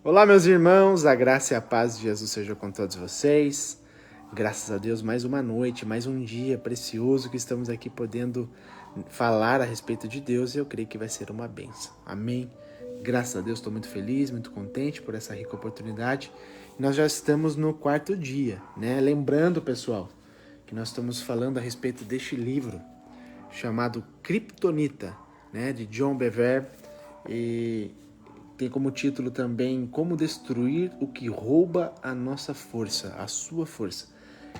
Olá, meus irmãos, a graça e a paz de Jesus seja com todos vocês. Graças a Deus, mais uma noite, mais um dia precioso que estamos aqui podendo falar a respeito de Deus e eu creio que vai ser uma bênção. Amém? Graças a Deus, estou muito feliz, muito contente por essa rica oportunidade. Nós já estamos no quarto dia, né? Lembrando, pessoal, que nós estamos falando a respeito deste livro chamado Kryptonita, né? De John Bevere, e tem como título também Como Destruir o que Rouba a Nossa Força, a Sua Força.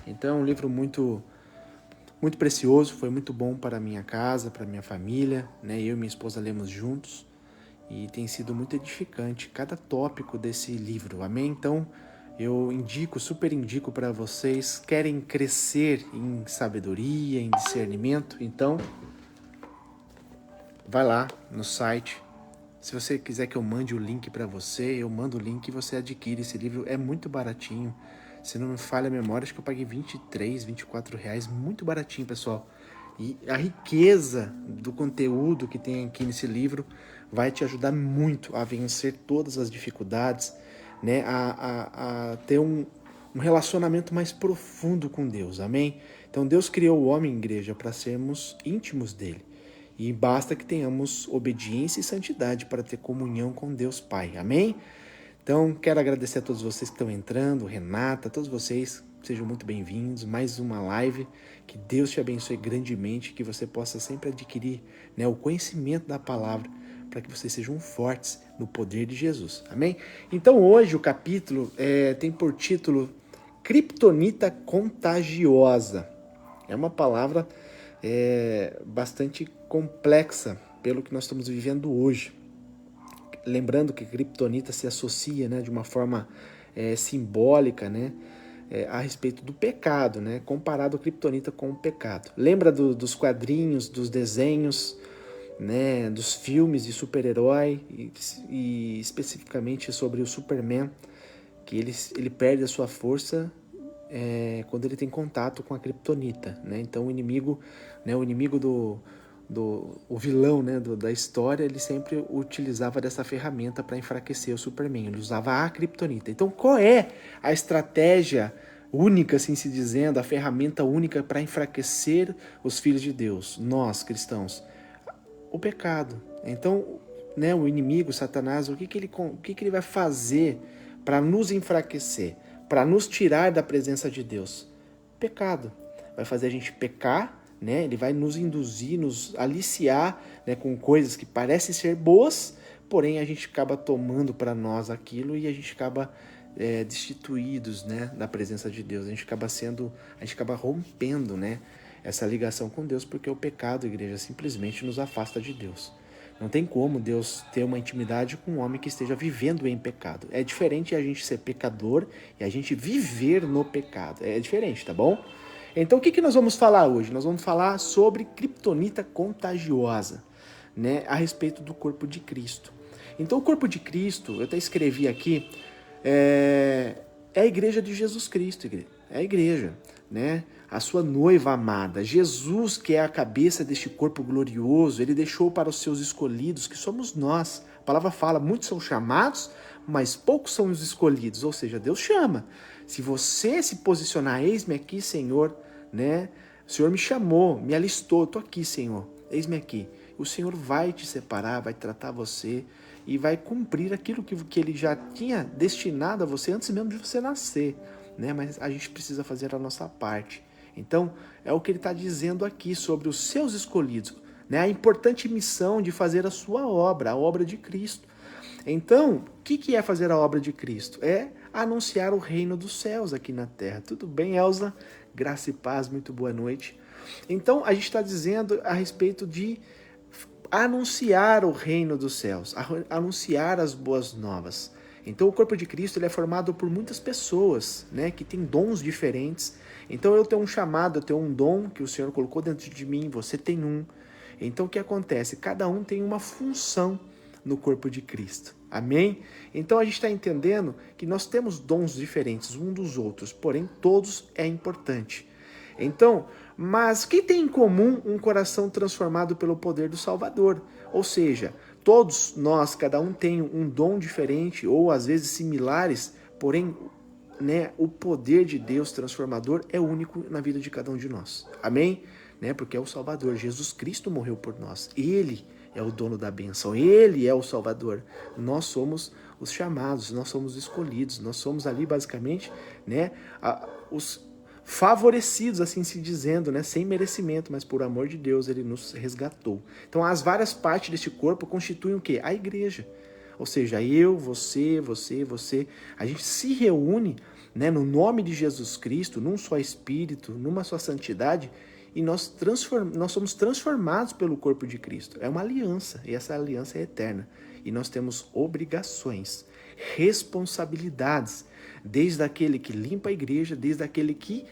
Então é um livro muito precioso, foi muito bom para a minha casa, para a minha família, né? Eu e minha esposa lemos juntos e tem sido muito edificante cada tópico desse livro, amém? Então eu super indico para vocês, querem crescer em sabedoria, em discernimento, então vai lá no site. Se você quiser que eu mande o link para você, eu mando o link e você adquire esse livro. É muito baratinho. Se não me falha a memória, acho que eu paguei R$23, R$24. Muito baratinho, pessoal. E a riqueza do conteúdo que tem aqui nesse livro vai te ajudar muito a vencer todas as dificuldades, né? A ter um relacionamento mais profundo com Deus. Amém? Então Deus criou o homem, igreja, para sermos íntimos dele. E basta que tenhamos obediência e santidade para ter comunhão com Deus Pai. Amém? Então, quero agradecer a todos vocês que estão entrando, Renata, todos vocês, sejam muito bem-vindos. Mais uma live. Que Deus te abençoe grandemente, que você possa sempre adquirir, né, o conhecimento da palavra, para que vocês sejam fortes no poder de Jesus. Amém? Então, hoje o capítulo tem por título Kryptonita Contagiosa. É uma palavra bastante complexa pelo que nós estamos vivendo hoje. Lembrando que Kryptonita se associa, né, de uma forma simbólica, né, a respeito do pecado, né, comparado a Kryptonita com o pecado. Lembra dos quadrinhos, dos desenhos, né, dos filmes de super-herói e especificamente sobre o Superman, que ele perde a sua força quando ele tem contato com a Kryptonita, né? Então o inimigo, né, o vilão, né, da história, ele sempre utilizava dessa ferramenta para enfraquecer o Superman. Ele usava a Kryptonita. Então qual é a estratégia única, assim se dizendo, a ferramenta única para enfraquecer os filhos de Deus, nós cristãos? O pecado. Então, né, o inimigo, Satanás, o que ele vai fazer para nos enfraquecer, para nos tirar da presença de Deus? Pecado. Vai fazer a gente pecar, né? Ele vai nos induzir, nos aliciar, né, com coisas que parecem ser boas, porém a gente acaba tomando para nós aquilo e a gente acaba destituídos, né, da presença de Deus. A gente acaba rompendo, né, essa ligação com Deus, porque o pecado, igreja, simplesmente nos afasta de Deus. Não tem como Deus ter uma intimidade com um homem que esteja vivendo em pecado. É diferente a gente ser pecador e a gente viver no pecado. É diferente, tá bom? Então o que nós vamos falar hoje? Nós vamos falar sobre Kryptonita contagiosa, né, a respeito do corpo de Cristo. Então o corpo de Cristo, eu até escrevi aqui, é a igreja de Jesus Cristo, igreja. É a igreja, né? A sua noiva amada. Jesus, que é a cabeça deste corpo glorioso, ele deixou para os seus escolhidos, que somos nós. A palavra fala, muitos são chamados, mas poucos são os escolhidos. Ou seja, Deus chama. Se você se posicionar, eis-me aqui, Senhor, né? O Senhor me chamou, me alistou, estou aqui, Senhor, eis-me aqui. O Senhor vai te separar, vai tratar você e vai cumprir aquilo que Ele já tinha destinado a você antes mesmo de você nascer, né? Mas a gente precisa fazer a nossa parte. Então, é o que ele está dizendo aqui sobre os seus escolhidos, né? A importante missão de fazer a sua obra, a obra de Cristo. Então, o que é fazer a obra de Cristo? É anunciar o reino dos céus aqui na terra. Tudo bem, Elza? Graça e paz, muito boa noite. Então, a gente está dizendo a respeito de anunciar o reino dos céus, anunciar as boas novas. Então o corpo de Cristo ele é formado por muitas pessoas, né, que têm dons diferentes. Então eu tenho um chamado, eu tenho um dom que o Senhor colocou dentro de mim, você tem um. Então o que acontece? Cada um tem uma função no corpo de Cristo. Amém? Então a gente está entendendo que nós temos dons diferentes um dos outros, porém todos é importante. Então, mas o que tem em comum um coração transformado pelo poder do Salvador? Ou seja, Todos nós, cada um tem um dom diferente ou às vezes similares, porém, né, o poder de Deus transformador é único na vida de cada um de nós. Amém? Né, porque é o Salvador. Jesus Cristo morreu por nós. Ele é o dono da bênção. Ele é o Salvador. Nós somos os chamados, nós somos os escolhidos. Nós somos ali basicamente, né, os favorecidos, assim se dizendo, né, sem merecimento, mas por amor de Deus ele nos resgatou. Então as várias partes deste corpo constituem o quê? A igreja. Ou seja, eu, você, a gente se reúne, né, no nome de Jesus Cristo, num só Espírito, numa só santidade, e nós somos transformados pelo corpo de Cristo. É uma aliança, e essa aliança é eterna. E nós temos obrigações, responsabilidades, desde aquele que limpa a igreja, desde aquele que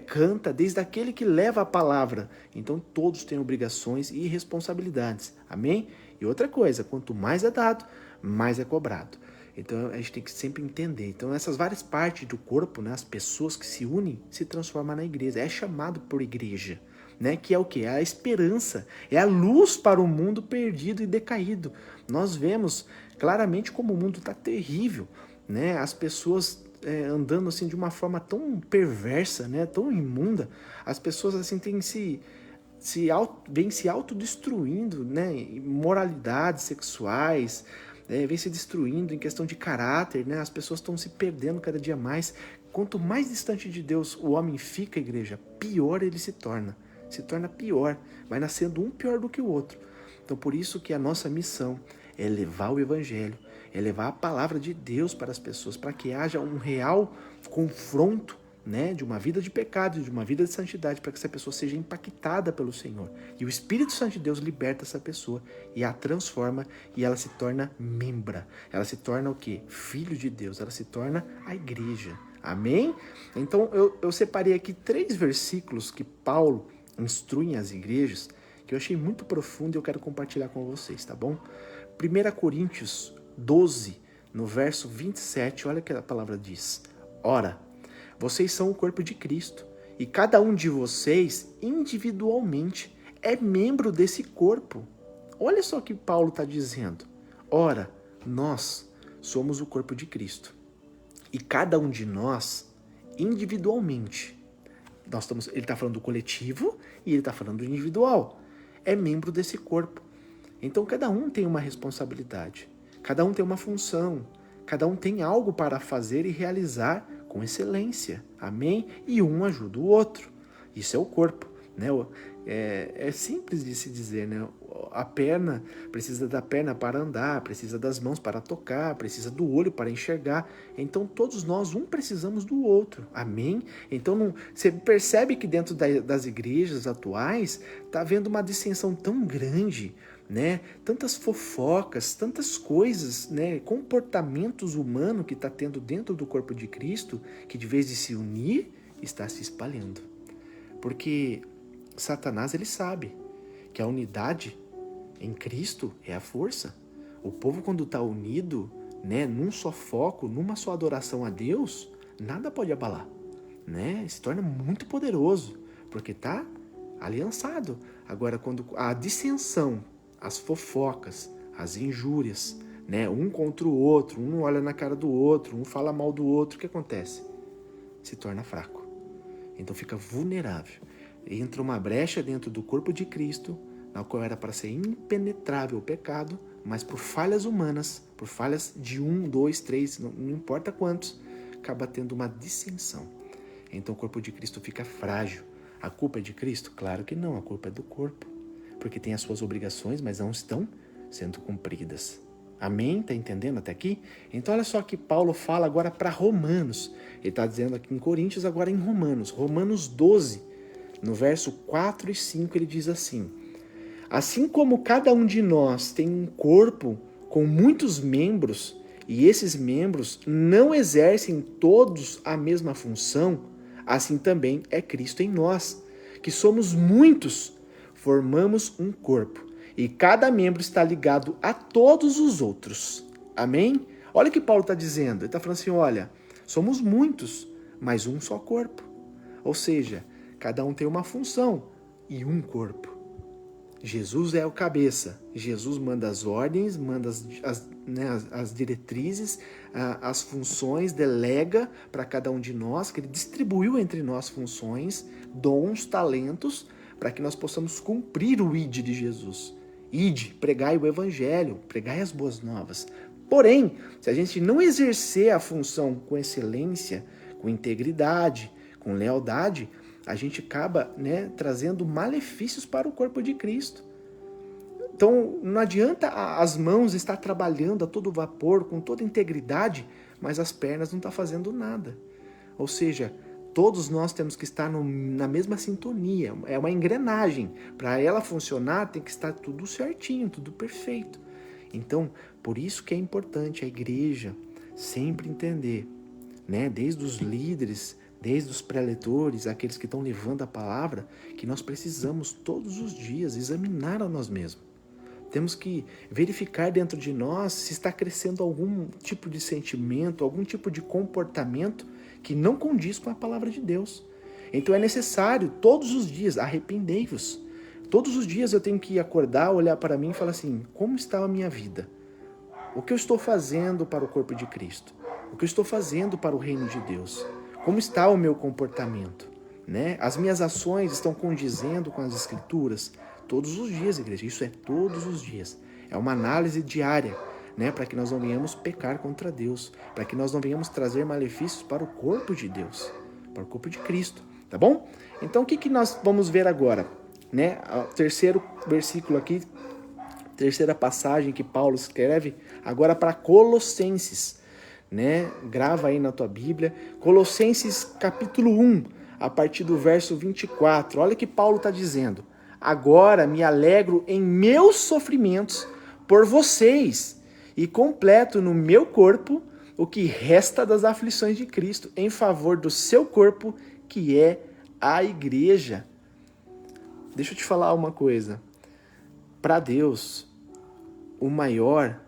canta, desde aquele que leva a palavra. Então todos têm obrigações e responsabilidades. Amém? E outra coisa, quanto mais é dado, mais é cobrado. Então a gente tem que sempre entender. Então essas várias partes do corpo, né, as pessoas que se unem, se transformam na igreja. É chamado por igreja, né, que é o quê? É a esperança, é a luz para o mundo perdido e decaído. Nós vemos claramente como o mundo está terrível, né? As pessoas andando assim de uma forma tão perversa, né, tão imunda. As pessoas assim vêm se autodestruindo, né, moralidades sexuais, vem se destruindo em questão de caráter, né? As pessoas estão se perdendo cada dia mais. Quanto mais distante de Deus o homem fica, igreja, pior ele se torna pior, vai nascendo um pior do que o outro. Então por isso que a nossa missão é levar o evangelho, é levar a palavra de Deus para as pessoas, para que haja um real confronto, né, de uma vida de pecado, de uma vida de santidade, para que essa pessoa seja impactada pelo Senhor. E o Espírito Santo de Deus liberta essa pessoa e a transforma e ela se torna membra. Ela se torna o quê? Filho de Deus. Ela se torna a igreja. Amém? Então eu separei aqui 3 versículos que Paulo instrui as igrejas, que eu achei muito profundo e eu quero compartilhar com vocês, tá bom? 1 Coríntios 12, no verso 27, olha o que a palavra diz. Ora, vocês são o corpo de Cristo, e cada um de vocês, individualmente, é membro desse corpo. Olha só o que Paulo está dizendo. Ora, nós somos o corpo de Cristo, e cada um de nós, individualmente, ele está falando do coletivo e ele está falando do individual, é membro desse corpo. Então cada um tem uma responsabilidade, cada um tem uma função, cada um tem algo para fazer e realizar com excelência, amém? E um ajuda o outro, isso é o corpo, né? É simples de se dizer, né? A perna precisa da perna para andar, precisa das mãos para tocar, precisa do olho para enxergar. Então todos nós, precisamos do outro, amém? Então você percebe que dentro das igrejas atuais está havendo uma dissensão tão grande, né? Tantas fofocas, tantas coisas, né? Comportamentos humanos que está tendo dentro do corpo de Cristo, que de vez de se unir, está se espalhando. Porque Satanás, ele sabe que a unidade em Cristo é a força. O povo, quando está unido, né, num só foco, numa só adoração a Deus, nada pode abalar, né? Se torna muito poderoso, porque está aliançado. Agora, quando a dissensão, as fofocas, as injúrias, né, um contra o outro, um olha na cara do outro, um fala mal do outro, o que acontece? Se torna fraco. Então fica vulnerável. Entra uma brecha dentro do corpo de Cristo, na qual era para ser impenetrável o pecado, mas por falhas humanas, por falhas de 1, 2, 3, não importa quantos, acaba tendo uma dissensão. Então o corpo de Cristo fica frágil. A culpa é de Cristo? Claro que não, a culpa é do corpo, porque tem as suas obrigações, mas não estão sendo cumpridas. Amém? Está entendendo até aqui? Então olha só que Paulo fala agora para Romanos. Ele está dizendo aqui em Coríntios, agora em Romanos. Romanos 12, no verso 4 e 5, ele diz assim: assim como cada um de nós tem um corpo com muitos membros, e esses membros não exercem todos a mesma função, assim também é Cristo em nós, que somos muitos, formamos um corpo, e cada membro está ligado a todos os outros. Amém? Olha o que Paulo está dizendo. Ele está falando assim, olha, somos muitos, mas um só corpo. Ou seja, cada um tem uma função e um corpo. Jesus é o cabeça. Jesus manda as ordens, manda as diretrizes, as funções, delega para cada um de nós, que ele distribuiu entre nós funções, dons, talentos, para que nós possamos cumprir o ID de Jesus. Ide, pregai o evangelho, pregai as boas novas. Porém, se a gente não exercer a função com excelência, com integridade, com lealdade, a gente acaba, trazendo malefícios para o corpo de Cristo. Então, não adianta as mãos estar trabalhando a todo vapor, com toda integridade, mas as pernas não estão fazendo nada. Ou seja, todos nós temos que estar na mesma sintonia. É uma engrenagem. Para ela funcionar, tem que estar tudo certinho, tudo perfeito. Então, por isso que é importante a igreja sempre entender, desde os líderes, desde os pré-leitores, aqueles que estão levando a palavra, que nós precisamos todos os dias examinar a nós mesmos. Temos que verificar dentro de nós se está crescendo algum tipo de sentimento, algum tipo de comportamento que não condiz com a palavra de Deus. Então é necessário, todos os dias, arrependei-vos. Todos os dias eu tenho que acordar, olhar para mim e falar assim, como está a minha vida? O que eu estou fazendo para o corpo de Cristo? O que eu estou fazendo para o reino de Deus? Como está o meu comportamento? As minhas ações estão condizendo com as Escrituras? Todos os dias, igreja, isso é todos os dias. É uma análise diária, para que nós não venhamos pecar contra Deus, para que nós não venhamos trazer malefícios para o corpo de Deus, para o corpo de Cristo, tá bom? Então, o que nós vamos ver agora? O terceiro versículo aqui, terceira passagem que Paulo escreve agora para Colossenses, Grava aí na tua Bíblia, Colossenses capítulo 1, a partir do verso 24. Olha o que Paulo está dizendo. Agora me alegro em meus sofrimentos por vocês e completo no meu corpo o que resta das aflições de Cristo em favor do seu corpo, que é a igreja. Deixa eu te falar uma coisa. Para Deus, o maior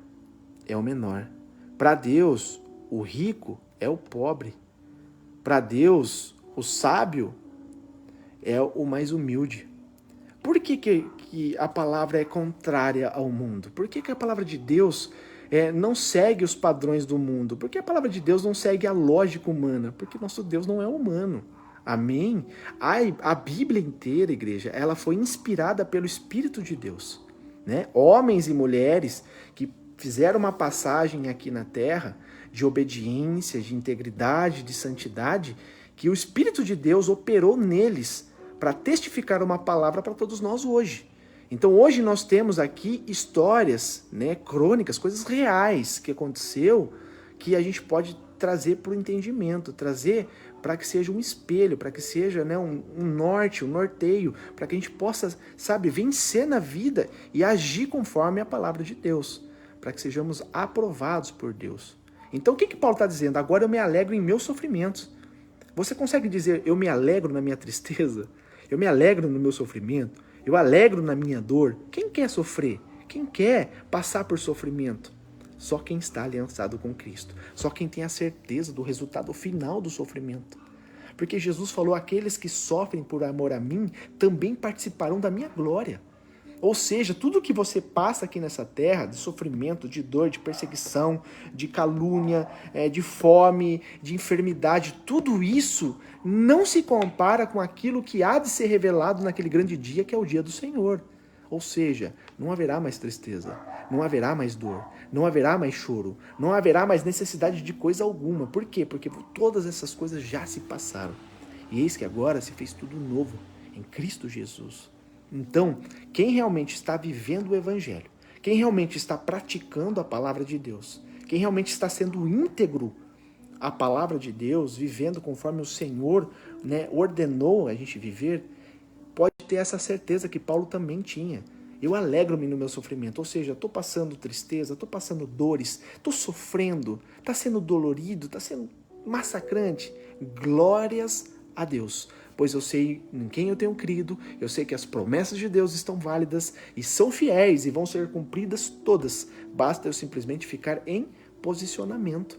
é o menor. Para Deus, o rico é o pobre. Para Deus, o sábio é o mais humilde. Por que a palavra é contrária ao mundo? Por que a palavra de Deus não segue os padrões do mundo? Por que a palavra de Deus não segue a lógica humana? Porque nosso Deus não é humano. Amém? A Bíblia inteira, igreja, ela foi inspirada pelo Espírito de Deus. Homens e mulheres que fizeram uma passagem aqui na Terra de obediência, de integridade, de santidade, que o Espírito de Deus operou neles para testificar uma palavra para todos nós hoje. Então hoje nós temos aqui histórias, crônicas, coisas reais que aconteceu, que a gente pode trazer para o entendimento, trazer para que seja um espelho, para que seja um norte, um norteio, para que a gente possa, vencer na vida e agir conforme a palavra de Deus, para que sejamos aprovados por Deus. Então o que Paulo está dizendo? Agora eu me alegro em meus sofrimentos. Você consegue dizer, eu me alegro na minha tristeza? Eu me alegro no meu sofrimento? Eu alegro na minha dor? Quem quer sofrer? Quem quer passar por sofrimento? Só quem está aliançado com Cristo. Só quem tem a certeza do resultado final do sofrimento. Porque Jesus falou, aqueles que sofrem por amor a mim, também participarão da minha glória. Ou seja, tudo que você passa aqui nessa terra, de sofrimento, de dor, de perseguição, de calúnia, de fome, de enfermidade, tudo isso não se compara com aquilo que há de ser revelado naquele grande dia, que é o dia do Senhor. Ou seja, não haverá mais tristeza, não haverá mais dor, não haverá mais choro, não haverá mais necessidade de coisa alguma. Por quê? Porque todas essas coisas já se passaram. E eis que agora se fez tudo novo em Cristo Jesus. Então, quem realmente está vivendo o Evangelho, quem realmente está praticando a palavra de Deus, quem realmente está sendo íntegro à palavra de Deus, vivendo conforme o Senhor ordenou a gente viver, pode ter essa certeza que Paulo também tinha. Eu alegro-me no meu sofrimento, ou seja, estou passando tristeza, estou passando dores, estou sofrendo, está sendo dolorido, está sendo massacrante. Glórias a Deus, pois eu sei em quem eu tenho crido, eu sei que as promessas de Deus estão válidas e são fiéis e vão ser cumpridas todas. Basta eu simplesmente ficar em posicionamento.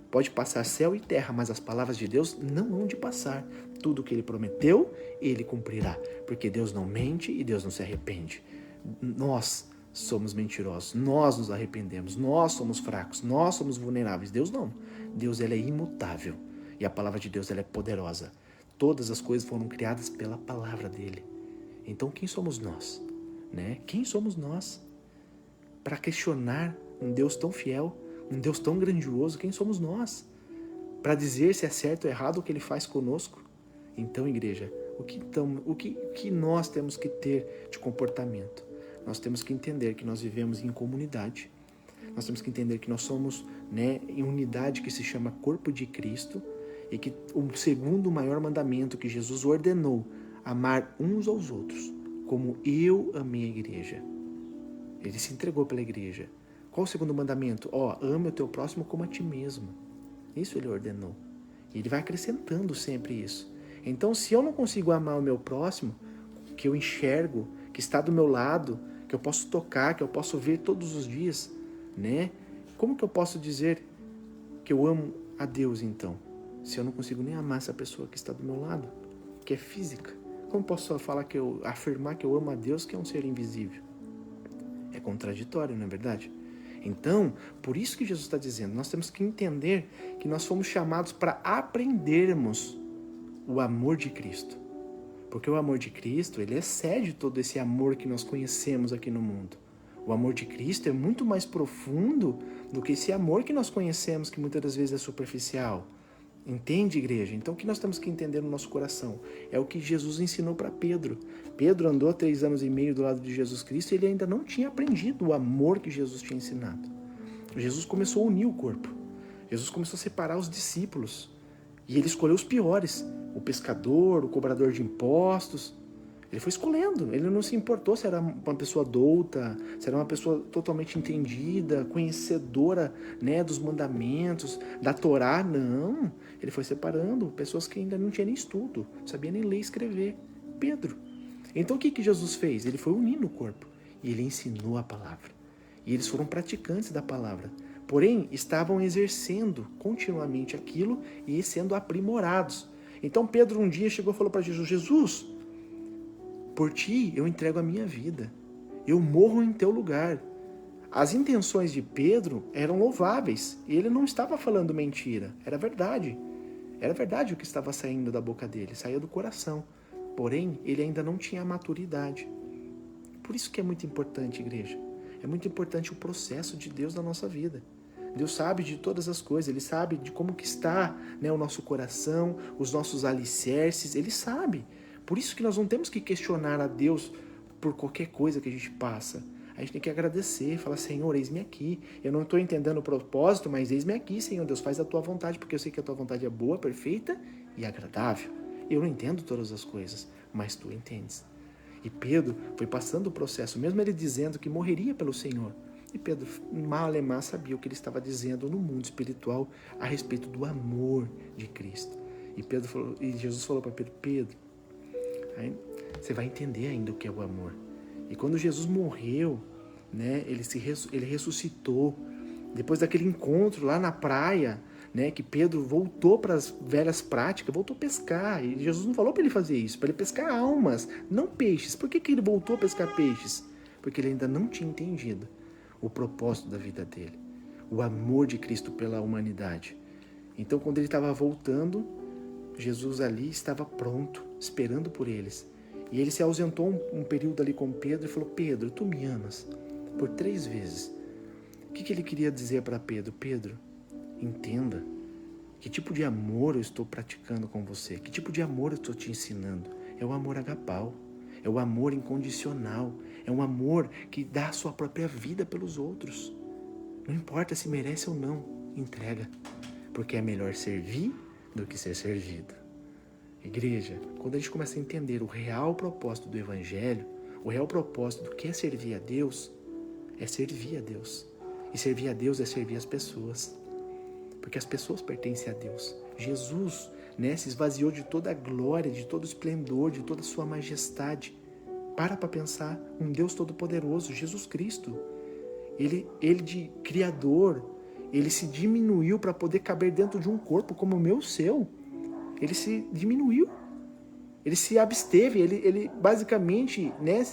Pode passar céu e terra, mas as palavras de Deus não hão de passar. Tudo o que Ele prometeu, Ele cumprirá, porque Deus não mente e Deus não se arrepende. Nós somos mentirosos, nós nos arrependemos, nós somos fracos, nós somos vulneráveis. Deus não. Deus, ele é imutável. E a palavra de Deus, ela é poderosa. Todas as coisas foram criadas pela palavra dele. Então, quem somos nós? Né? Quem somos nós para questionar um Deus tão fiel, um Deus tão grandioso? Quem somos nós para dizer se é certo ou errado o que ele faz conosco? Então, igreja, o que nós temos que ter de comportamento? Nós temos que entender que nós vivemos em comunidade. Nós temos que entender que nós somos, né, em unidade que se chama corpo de Cristo, e que o segundo maior mandamento que Jesus ordenou, amar uns aos outros, como eu amei a igreja. Ele se entregou pela igreja. Qual o segundo mandamento? Ame o teu próximo como a ti mesmo. Isso ele ordenou. E ele vai acrescentando sempre isso. Então, se eu não consigo amar o meu próximo, que eu enxergo, que está do meu lado, que eu posso tocar, que eu posso ver todos os dias, né? Como que eu posso dizer que eu amo a Deus, então? Se eu não consigo nem amar essa pessoa que está do meu lado, que é física. Como posso afirmar que eu amo a Deus, que é um ser invisível? É contraditório, não é verdade? Então, por isso que Jesus está dizendo, nós temos que entender que nós fomos chamados para aprendermos o amor de Cristo. Porque o amor de Cristo, ele excede todo esse amor que nós conhecemos aqui no mundo. O amor de Cristo é muito mais profundo do que esse amor que nós conhecemos, que muitas das vezes é superficial. Entende, igreja? Então, o que nós temos que entender no nosso coração é o que Jesus ensinou para Pedro. Pedro andou 3 anos e meio do lado de Jesus Cristo e ele ainda não tinha aprendido o amor que Jesus tinha ensinado. Jesus começou a unir o corpo. Jesus começou a separar os discípulos. E ele escolheu os piores. O pescador, o cobrador de impostos. Ele foi escolhendo. Ele não se importou se era uma pessoa douta, se era uma pessoa totalmente entendida, conhecedora, né, dos mandamentos, da Torá. Não. Ele foi separando pessoas que ainda não tinham nem estudo, não sabia nem ler e escrever. Pedro. Então o que Jesus fez? Ele foi unindo o corpo. E ele ensinou a palavra. E eles foram praticantes da palavra. Porém, estavam exercendo continuamente aquilo e sendo aprimorados. Então Pedro um dia chegou e falou para Jesus, Jesus, por ti eu entrego a minha vida. Eu morro em teu lugar. As intenções de Pedro eram louváveis. E ele não estava falando mentira. Era verdade. Era verdade o que estava saindo da boca dele. Saía do coração. Porém, ele ainda não tinha a maturidade. Por isso que é muito importante, igreja. É muito importante o processo de Deus na nossa vida. Deus sabe de todas as coisas. Ele sabe de como que está, né, o nosso coração, os nossos alicerces. Ele sabe. Por isso que nós não temos que questionar a Deus por qualquer coisa que a gente passa. A gente tem que agradecer, falar, Senhor, eis-me aqui. Eu não estou entendendo o propósito, mas eis-me aqui, Senhor Deus, faz a tua vontade, porque eu sei que a tua vontade é boa, perfeita e agradável. Eu não entendo todas as coisas, mas tu entendes. E Pedro foi passando o processo, mesmo ele dizendo que morreria pelo Senhor. E Pedro, mal sabia o que ele estava dizendo no mundo espiritual a respeito do amor de Cristo. E Jesus falou para Pedro, Pedro, aí você vai entender ainda o que é o amor. E quando Jesus morreu, né, ele ressuscitou. Depois daquele encontro lá na praia, né, que Pedro voltou para as velhas práticas, voltou a pescar. E Jesus não falou para ele fazer isso, para ele pescar almas, não peixes. Por que ele voltou a pescar peixes? Porque ele ainda não tinha entendido o propósito da vida dele, o amor de Cristo pela humanidade. Então, quando ele estava voltando, Jesus ali estava pronto, esperando por eles. E ele se ausentou um período ali com Pedro e falou, Pedro, tu me amas? Por 3 vezes. O que ele queria dizer para Pedro? Pedro, entenda que tipo de amor eu estou praticando com você, que tipo de amor eu estou te ensinando. É o amor agapau, é o amor incondicional, é um amor que dá a sua própria vida pelos outros. Não importa se merece ou não, entrega, porque é melhor servir do que ser servido. Igreja, quando a gente começa a entender o real propósito do Evangelho, o real propósito do que é servir a Deus, é servir a Deus. E servir a Deus é servir as pessoas. Porque as pessoas pertencem a Deus. Jesus, né, se esvaziou de toda a glória, de todo o esplendor, de toda a sua majestade. Para pensar, um Deus todo-poderoso, Jesus Cristo. Ele de Criador, ele se diminuiu para poder caber dentro de um corpo como o meu, o seu. Ele se diminuiu. Ele se absteve, ele basicamente, né,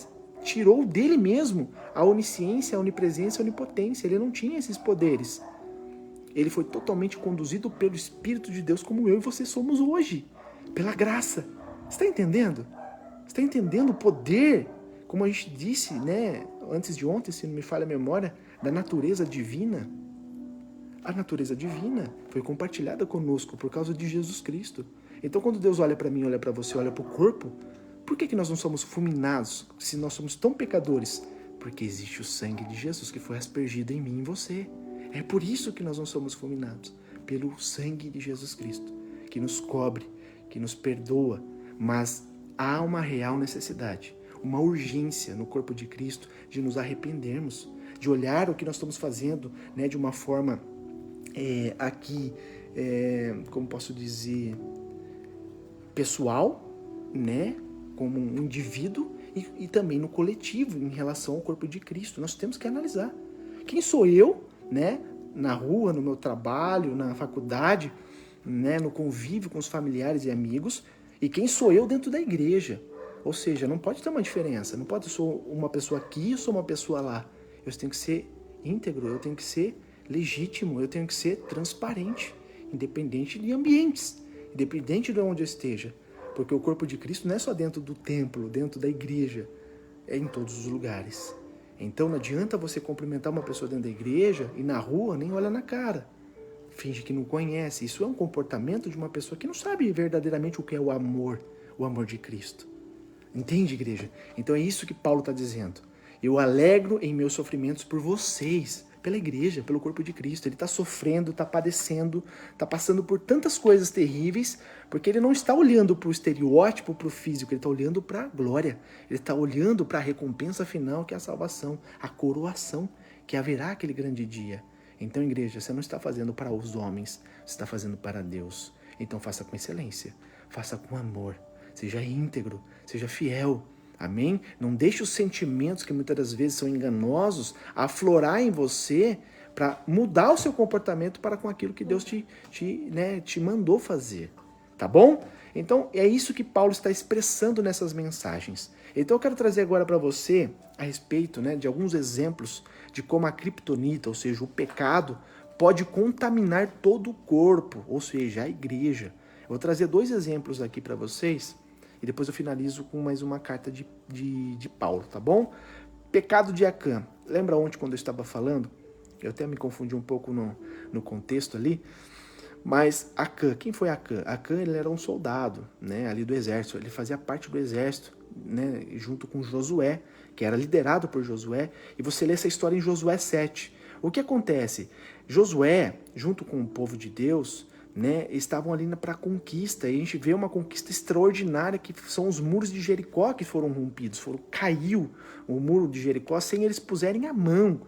tirou dele mesmo a onisciência, a onipresença, a onipotência. Ele não tinha esses poderes. Ele foi totalmente conduzido pelo Espírito de Deus, como eu e você somos hoje, pela graça. Você está entendendo? Você está entendendo o poder, como a gente disse, né, antes de ontem, se não me falha a memória, da natureza divina? A natureza divina foi compartilhada conosco por causa de Jesus Cristo. Então, quando Deus olha para mim, olha para você, olha para o corpo, por que nós não somos fulminados se nós somos tão pecadores? Porque existe o sangue de Jesus que foi aspergido em mim e em você. É por isso que nós não somos fulminados, pelo sangue de Jesus Cristo, que nos cobre, que nos perdoa. Mas há uma real necessidade, uma urgência no corpo de Cristo de nos arrependermos, de olhar o que nós estamos fazendo, né, de uma forma como posso dizer, pessoal, né, como um indivíduo e também no coletivo em relação ao corpo de Cristo. Nós temos que analisar. Quem sou eu, né, na rua, no meu trabalho, na faculdade, né, no convívio com os familiares e amigos, e quem sou eu dentro da igreja? Ou seja, não pode ter uma diferença. Não pode ser uma pessoa aqui e sou uma pessoa lá. Eu tenho que ser íntegro, eu tenho que ser legítimo, eu tenho que ser transparente, independente de ambientes, independente de onde eu esteja. Porque o corpo de Cristo não é só dentro do templo, dentro da igreja, é em todos os lugares. Então não adianta você cumprimentar uma pessoa dentro da igreja e na rua nem olha na cara. Finge que não conhece. Isso é um comportamento de uma pessoa que não sabe verdadeiramente o que é o amor de Cristo. Entende, igreja? Então é isso que Paulo está dizendo. Eu alegro em meus sofrimentos por vocês, pela igreja, pelo corpo de Cristo. Ele está sofrendo, está padecendo, está passando por tantas coisas terríveis, porque ele não está olhando para o estereótipo, para o físico, ele está olhando para a glória. Ele está olhando para a recompensa final, que é a salvação, a coroação, que haverá aquele grande dia. Então, igreja, você não está fazendo para os homens, você está fazendo para Deus. Então faça com excelência, faça com amor, seja íntegro, seja fiel. Amém? Não deixe os sentimentos que muitas das vezes são enganosos aflorar em você para mudar o seu comportamento para com aquilo que Deus te mandou fazer. Tá bom? Então é isso que Paulo está expressando nessas mensagens. Então eu quero trazer agora para você a respeito, né, de alguns exemplos de como a criptonita, ou seja, o pecado, pode contaminar todo o corpo, ou seja, a igreja. Eu vou trazer 2 exemplos aqui para vocês. E depois eu finalizo com mais uma carta de Paulo, tá bom? Pecado de Acã. Lembra ontem quando eu estava falando? Eu até me confundi um pouco no contexto ali. Mas Acã, quem foi Acã? Acã, ele era um soldado, né, ali do exército. Ele fazia parte do exército, né, junto com Josué, que era liderado por Josué. E você lê essa história em Josué 7. O que acontece? Josué, junto com o povo de Deus, né, estavam ali para a conquista, e a gente vê uma conquista extraordinária, que são os muros de Jericó que foram rompidos, caiu o muro de Jericó sem eles puserem a mão,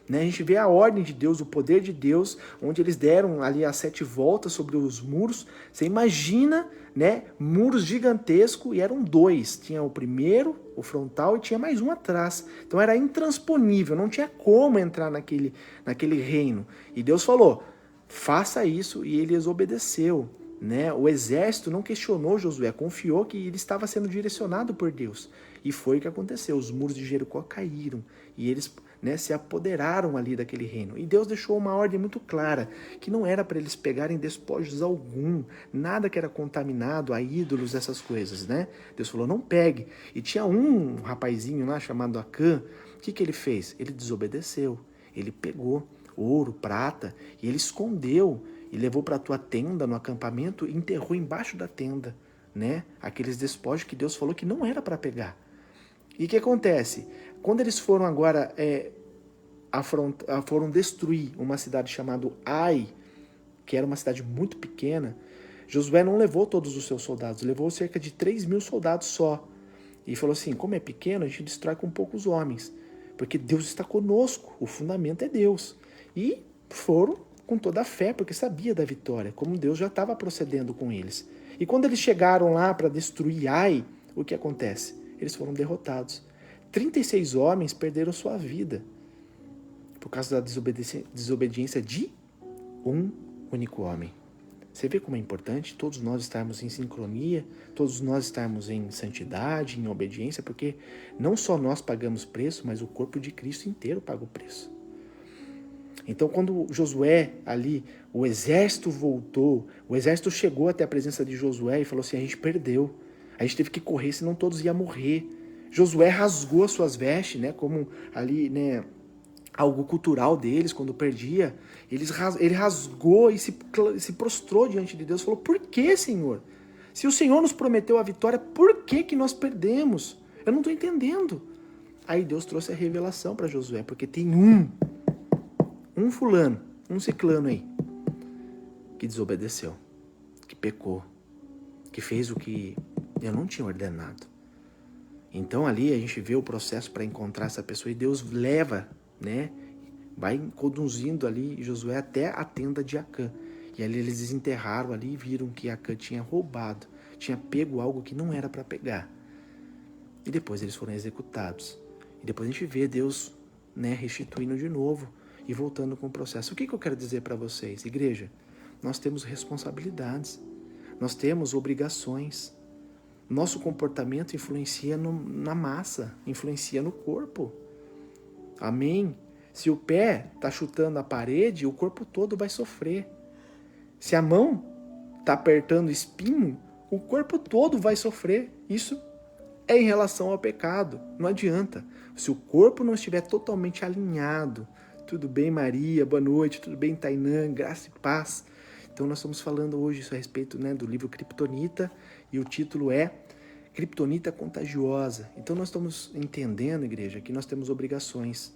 né? A gente vê a ordem de Deus, o poder de Deus, onde eles deram ali as 7 voltas sobre os muros. Você imagina, né, muros gigantescos, e eram 2, tinha o primeiro, o frontal, e tinha mais um atrás, então era intransponível, não tinha como entrar naquele reino, e Deus falou: faça isso, e ele obedeceu, né? O exército não questionou Josué, confiou que ele estava sendo direcionado por Deus. E foi o que aconteceu. Os muros de Jericó caíram e eles, né, se apoderaram ali daquele reino. E Deus deixou uma ordem muito clara, que não era para eles pegarem despojos algum, nada que era contaminado a ídolos, essas coisas, né? Deus falou: não pegue. E tinha um rapazinho lá chamado Acã. O que ele fez? Ele desobedeceu. Ele pegou ouro, prata, e ele escondeu e levou para a tua tenda no acampamento e enterrou embaixo da tenda, né? Aqueles despojos que Deus falou que não era para pegar. E o que acontece? Quando eles foram agora foram destruir uma cidade chamada Ai, que era uma cidade muito pequena, Josué não levou todos os seus soldados, levou cerca de 3.000 soldados só. E falou assim: como é pequeno, a gente destrói com poucos homens, porque Deus está conosco, o fundamento é Deus. E foram com toda a fé, porque sabia da vitória, como Deus já estava procedendo com eles. E quando eles chegaram lá para destruir Ai, o que acontece? Eles foram derrotados. 36 homens perderam sua vida por causa da desobediência de um único homem. Você vê como é importante todos nós estarmos em sincronia, todos nós estarmos em santidade, em obediência, porque não só nós pagamos preço, mas o corpo de Cristo inteiro paga o preço. Então, quando Josué ali, o exército voltou, o exército chegou até a presença de Josué e falou assim: a gente perdeu, a gente teve que correr, senão todos iam morrer. Josué rasgou as suas vestes, né, como ali, né, algo cultural deles, quando perdia. Ele rasgou e se prostrou diante de Deus e falou: por que, Senhor? Se o Senhor nos prometeu a vitória, por que que nós perdemos? Eu não estou entendendo. Aí Deus trouxe a revelação para Josué, porque tem um fulano, um ciclano aí, que desobedeceu, que pecou, que fez o que eu não tinha ordenado. Então ali a gente vê o processo para encontrar essa pessoa e Deus leva, né? Vai conduzindo ali Josué até a tenda de Acã. E ali eles desenterraram ali e viram que Acã tinha roubado, tinha pego algo que não era para pegar. E depois eles foram executados. E depois a gente vê Deus, né, restituindo de novo e voltando com o processo. O que eu quero dizer para vocês, igreja? Nós temos responsabilidades, nós temos obrigações. Nosso comportamento influencia na massa, influencia no corpo. Amém? Se o pé está chutando a parede, o corpo todo vai sofrer. Se a mão está apertando o espinho, o corpo todo vai sofrer. Isso é em relação ao pecado. Não adianta. Se o corpo não estiver totalmente alinhado, tudo bem, Maria? Boa noite. Tudo bem, Tainã? Graça e paz. Então nós estamos falando hoje a respeito, né, do livro Kryptonita, e o título é Kryptonita Contagiosa. Então nós estamos entendendo, igreja, que nós temos obrigações,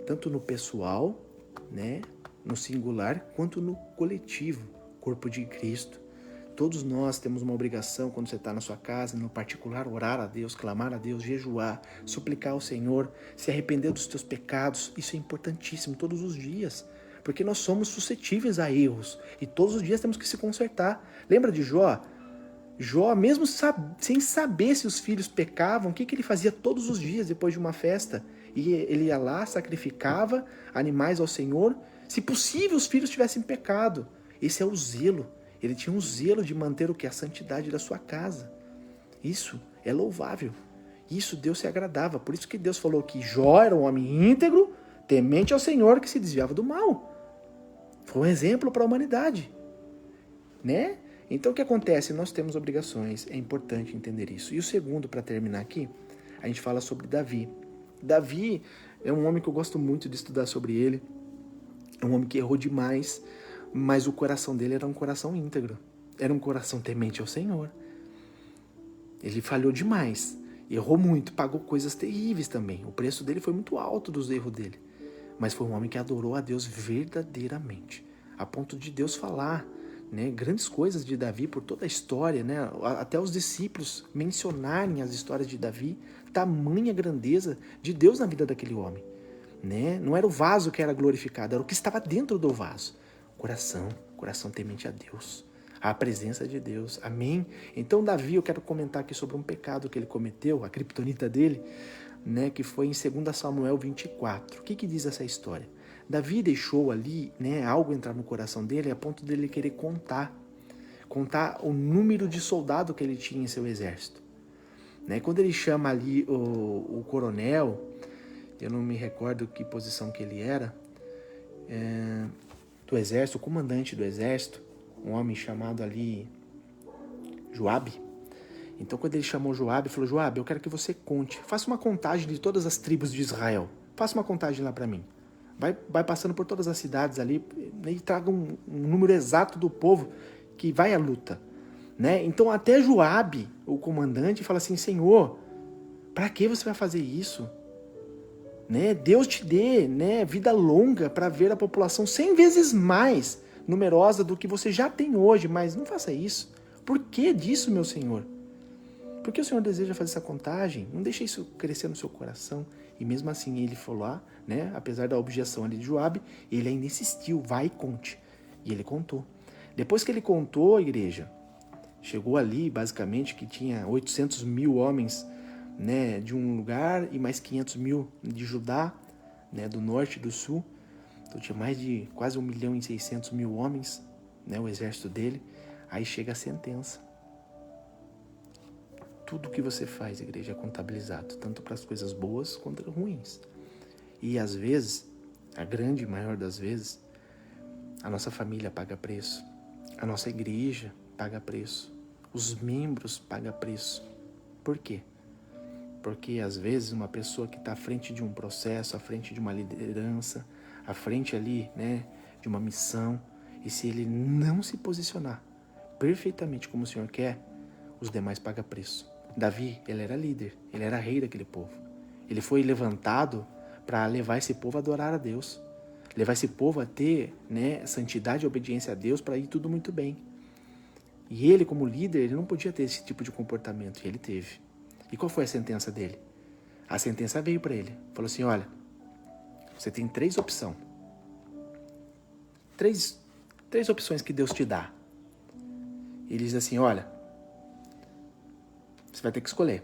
tanto no pessoal, né, no singular, quanto no coletivo, corpo de Cristo. Todos nós temos uma obrigação quando você está na sua casa, no particular, orar a Deus, clamar a Deus, jejuar, suplicar ao Senhor, se arrepender dos teus pecados. Isso é importantíssimo todos os dias, porque nós somos suscetíveis a erros e todos os dias temos que se consertar. Lembra de Jó? Jó, mesmo sem saber se os filhos pecavam, o que ele fazia todos os dias depois de uma festa? E ele ia lá, sacrificava animais ao Senhor, se possível os filhos tivessem pecado. Esse é o zelo. Ele tinha um zelo de manter o que? A santidade da sua casa. Isso é louvável. Isso Deus se agradava. Por isso que Deus falou que Jó era um homem íntegro, temente ao Senhor, que se desviava do mal. Foi um exemplo para a humanidade, né? Então o que acontece? Nós temos obrigações, é importante entender isso. E o segundo, para terminar aqui, a gente fala sobre Davi. Davi é um homem que eu gosto muito de estudar sobre ele. É um homem que errou demais, mas o coração dele era um coração íntegro. Era um coração temente ao Senhor. Ele falhou demais, errou muito, pagou coisas terríveis também. O preço dele foi muito alto dos erros dele. Mas foi um homem que adorou a Deus verdadeiramente, a ponto de Deus falar, né, grandes coisas de Davi por toda a história, né, até os discípulos mencionarem as histórias de Davi, tamanha grandeza de Deus na vida daquele homem. Né? Não era o vaso que era glorificado, era o que estava dentro do vaso. Coração temente a Deus, a presença de Deus. Amém? Então Davi, eu quero comentar aqui sobre um pecado que ele cometeu, a criptonita dele, né, que foi em 2 Samuel 24. O que diz essa história? Davi deixou ali, né, algo entrar no coração dele a ponto dele querer contar o número de soldados que ele tinha em seu exército. Né? Quando ele chama ali o coronel, eu não me recordo que posição que ele era, do exército, o comandante do exército, um homem chamado ali Joabe. Então quando ele chamou Joabe, ele falou: Joabe, eu quero que você conte, faça uma contagem de todas as tribos de Israel, faça uma contagem lá para mim. Vai passando por todas as cidades ali e traga um número exato do povo que vai à luta. Né? Então até Joabe, o comandante, fala assim: Senhor, para que você vai fazer isso? Né? Deus te dê, né, vida longa para ver a população 100 vezes mais numerosa do que você já tem hoje, mas não faça isso. Por que disso, meu Senhor? Por que o Senhor deseja fazer essa contagem? Não deixe isso crescer no seu coração. E mesmo assim ele foi lá, né, apesar da objeção ali de Joabe, ele ainda insistiu: vai e conte. E ele contou. Depois que ele contou, a igreja chegou ali, basicamente, que tinha 800 mil homens, né, de um lugar e mais 500 mil de Judá, né, do norte e do sul. Então tinha mais de quase 1.600.000 homens, né, o exército dele. Aí chega a sentença. Tudo que você faz, igreja, é contabilizado, tanto para as coisas boas quanto as ruins. E às vezes, a grande maior das vezes, a nossa família paga preço, a nossa igreja paga preço, os membros pagam preço. Por quê? Porque às vezes uma pessoa que está à frente de um processo, à frente de uma liderança, à frente ali, né, de uma missão, e se ele não se posicionar perfeitamente como o Senhor quer, os demais pagam preço. Davi, ele era líder, ele era rei daquele povo. Ele foi levantado para levar esse povo a adorar a Deus, levar esse povo a ter, né, santidade e obediência a Deus, para ir tudo muito bem. E ele, como líder, ele não podia ter esse tipo de comportamento, e ele teve. E qual foi a sentença dele? A sentença veio para ele, falou assim, olha, você tem três opções. Três opções que Deus te dá. Ele diz assim, olha, você vai ter que escolher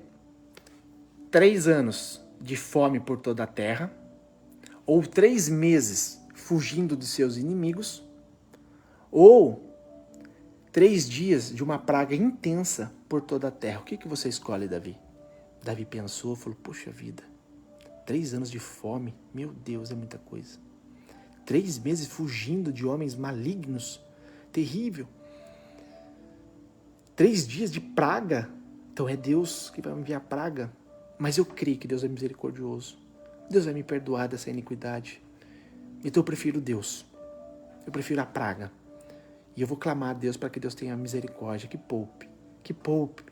3 anos de fome por toda a terra, ou 3 meses fugindo dos seus inimigos, ou 3 dias de uma praga intensa por toda a terra. O que você escolhe, Davi? Davi pensou, falou, poxa vida, 3 anos de fome, meu Deus, é muita coisa. 3 meses fugindo de homens malignos, terrível. 3 dias de praga, então é Deus que vai enviar praga. Mas eu creio que Deus é misericordioso. Deus vai me perdoar dessa iniquidade. Então eu prefiro Deus. Eu prefiro a praga. E eu vou clamar a Deus para que Deus tenha misericórdia, que poupe. Que poupe.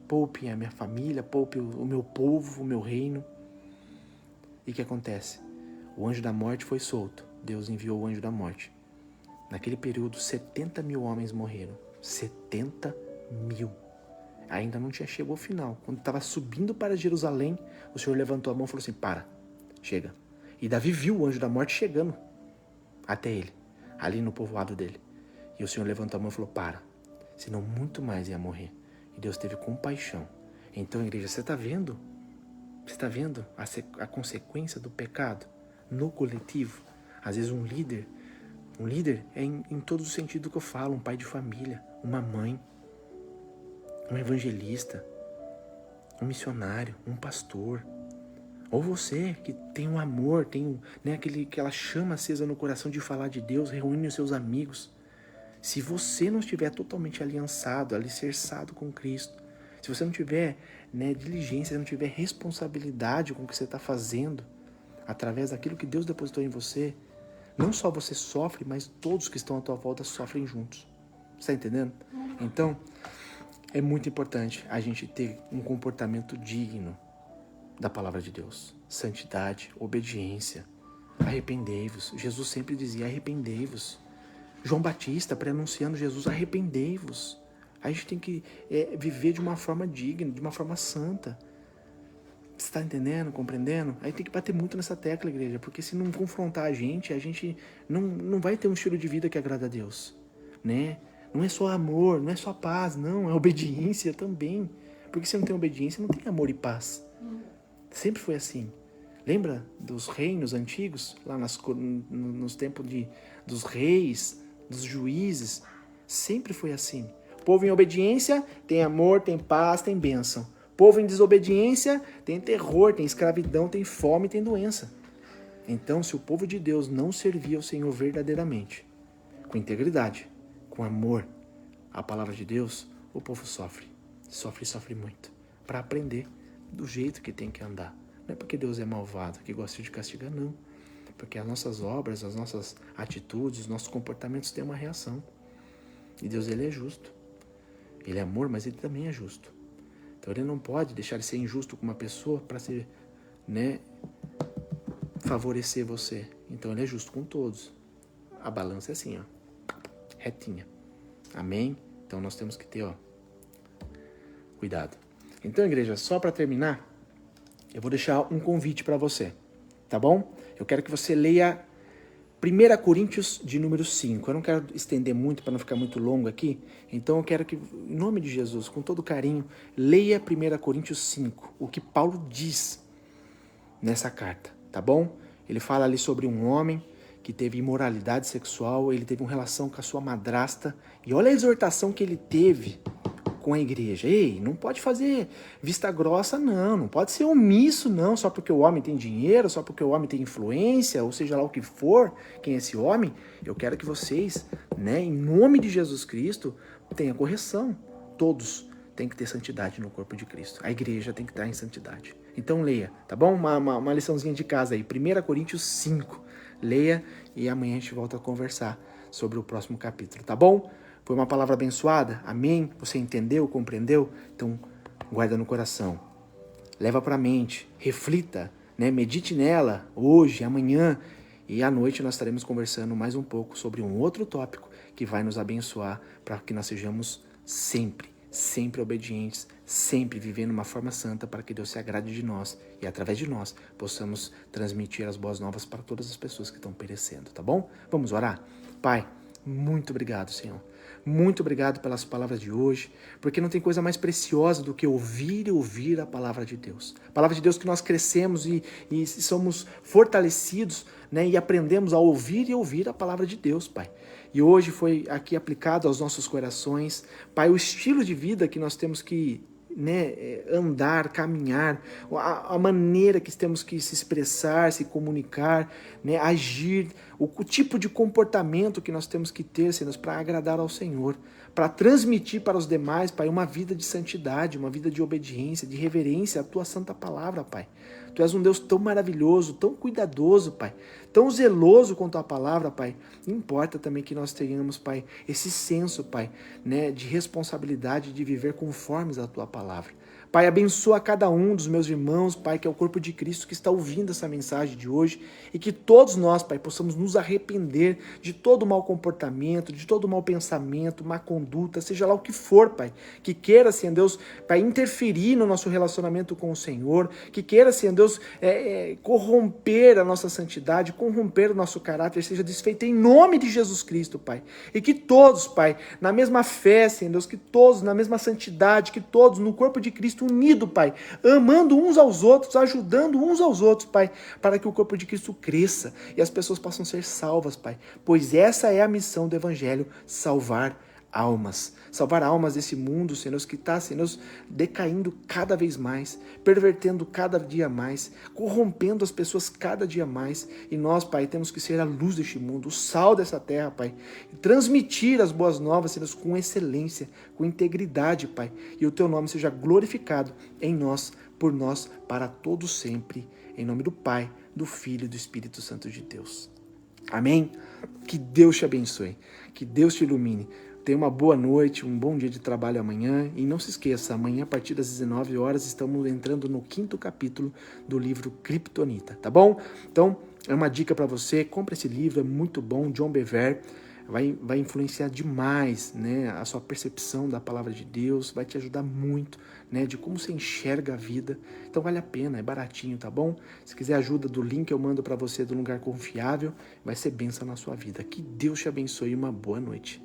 Poupe a minha família, poupe o meu povo, o meu reino. E o que acontece? O anjo da morte foi solto. Deus enviou o anjo da morte. Naquele período, 70 mil homens morreram. 70 mil. Ainda não tinha chegado ao final. Quando estava subindo para Jerusalém, o Senhor levantou a mão e falou assim, para, chega. E Davi viu o anjo da morte chegando até ele, ali no povoado dele. E o Senhor levantou a mão e falou, para, senão muito mais ia morrer. E Deus teve compaixão. Então, igreja, você está vendo? Você está vendo a consequência do pecado no coletivo? Às vezes um líder é em todo o sentido que eu falo, um pai de família, uma mãe, um evangelista, um missionário, um pastor, ou você que tem um amor, tem, né, aquela chama acesa no coração de falar de Deus, reúne os seus amigos. Se você não estiver totalmente aliançado, alicerçado com Cristo, se você não tiver, né, diligência, não tiver responsabilidade com o que você está fazendo, através daquilo que Deus depositou em você, não só você sofre, mas todos que estão à tua volta sofrem juntos. Você está entendendo? Então, é muito importante a gente ter um comportamento digno da palavra de Deus. Santidade, obediência, arrependei-vos. Jesus sempre dizia, arrependei-vos. João Batista, preanunciando Jesus, arrependei-vos. A gente tem que viver de uma forma digna, de uma forma santa. Você está entendendo, compreendendo? Aí tem que bater muito nessa tecla, igreja, porque se não confrontar a gente não vai ter um estilo de vida que agrada a Deus, né? Não é só amor, não é só paz, não, é obediência também. Porque se não tem obediência, não tem amor e paz. Sempre foi assim. Lembra dos reinos antigos, lá nos tempos dos reis, dos juízes? Sempre foi assim. Povo em obediência tem amor, tem paz, tem bênção. Povo em desobediência tem terror, tem escravidão, tem fome, tem doença. Então, se o povo de Deus não servir ao Senhor verdadeiramente, com integridade, com amor à palavra de Deus, o povo sofre. Sofre muito. Para aprender do jeito que tem que andar. Não é porque Deus é malvado, que gosta de castigar, não. Porque as nossas obras, as nossas atitudes, os nossos comportamentos têm uma reação. E Deus, ele é justo. Ele é amor, mas ele também é justo. Então ele não pode deixar de ser injusto com uma pessoa para ser, né, favorecer você. Então ele é justo com todos. A balança é assim, ó, retinha. Amém? Então nós temos que ter, cuidado. Então, igreja, só para terminar, eu vou deixar um convite para você, tá bom? Eu quero que você leia 1 Coríntios de número 5. Eu não quero estender muito para não ficar muito longo aqui, então eu quero que, em nome de Jesus, com todo carinho, leia 1 Coríntios 5, o que Paulo diz nessa carta, tá bom? Ele fala ali sobre um homem que teve imoralidade sexual, ele teve uma relação com a sua madrasta, e olha a exortação que ele teve com a igreja. Ei, não pode fazer vista grossa, não pode ser omisso, não, só porque o homem tem dinheiro, só porque o homem tem influência, ou seja lá o que for, quem é esse homem. Eu quero que vocês, né, em nome de Jesus Cristo, tenham correção. Todos têm que ter santidade no corpo de Cristo. A igreja tem que estar em santidade. Então leia, tá bom? Uma liçãozinha de casa aí, 1 Coríntios 5. Leia e amanhã a gente volta a conversar sobre o próximo capítulo, tá bom? Foi uma palavra abençoada? Amém? Você entendeu, compreendeu? Então, guarda no coração. Leva para a mente, reflita, né? Medite nela hoje, amanhã. E à noite nós estaremos conversando mais um pouco sobre um outro tópico que vai nos abençoar para que nós sejamos sempre obedientes, sempre vivendo uma forma santa para que Deus se agrade de nós e através de nós possamos transmitir as boas novas para todas as pessoas que estão perecendo, tá bom? Vamos orar? Pai, muito obrigado, Senhor. Muito obrigado pelas palavras de hoje, porque não tem coisa mais preciosa do que ouvir e ouvir a palavra de Deus. A palavra de Deus que nós crescemos e somos fortalecidos, né, e aprendemos a ouvir e ouvir a palavra de Deus, Pai. E hoje foi aqui aplicado aos nossos corações, Pai, o estilo de vida que nós temos que, né, andar, caminhar, a maneira que temos que se expressar, se comunicar, né, agir, o tipo de comportamento que nós temos que ter, Senhor, para agradar ao Senhor, para transmitir para os demais, Pai, uma vida de santidade, uma vida de obediência, de reverência à Tua santa palavra, Pai. Tu és um Deus tão maravilhoso, tão cuidadoso, Pai, tão zeloso com Tua palavra, Pai. Importa também que nós tenhamos, Pai, esse senso, Pai, né, de responsabilidade de viver conformes à Tua palavra. Pai, abençoa cada um dos meus irmãos, Pai, que é o corpo de Cristo que está ouvindo essa mensagem de hoje e que todos nós, Pai, possamos nos arrepender de todo mau comportamento, de todo mau pensamento, má conduta, seja lá o que for, Pai, que queira, Senhor Deus, Pai, interferir no nosso relacionamento com o Senhor, que queira, Senhor Deus, corromper a nossa santidade, corromper o nosso caráter, seja desfeito em nome de Jesus Cristo, Pai. E que todos, Pai, na mesma fé, Senhor Deus, que todos na mesma santidade, que todos no corpo de Cristo unido, Pai, amando uns aos outros, ajudando uns aos outros, Pai, para que o corpo de Cristo cresça e as pessoas possam ser salvas, Pai, pois essa é a missão do Evangelho, salvar almas desse mundo, Senhor, que está, Senhor, decaindo cada vez mais, pervertendo cada dia mais, corrompendo as pessoas cada dia mais, e nós, Pai, temos que ser a luz deste mundo, o sal dessa terra, Pai, e transmitir as boas novas, Senhor, com excelência, com integridade, Pai, e o Teu nome seja glorificado em nós, por nós, para todos sempre, em nome do Pai, do Filho e do Espírito Santo de Deus. Amém? Que Deus te abençoe, que Deus te ilumine. Tenha uma boa noite, um bom dia de trabalho amanhã. E não se esqueça, amanhã a partir das 19 horas estamos entrando no 5º capítulo do livro Kryptonita, tá bom? Então, é uma dica para você, compre esse livro, é muito bom, John Bevere. Vai influenciar demais, né, a sua percepção da palavra de Deus, vai te ajudar muito, né, de como você enxerga a vida. Então vale a pena, é baratinho, tá bom? Se quiser ajuda do link eu mando para você do lugar confiável, vai ser bênção na sua vida. Que Deus te abençoe e uma boa noite.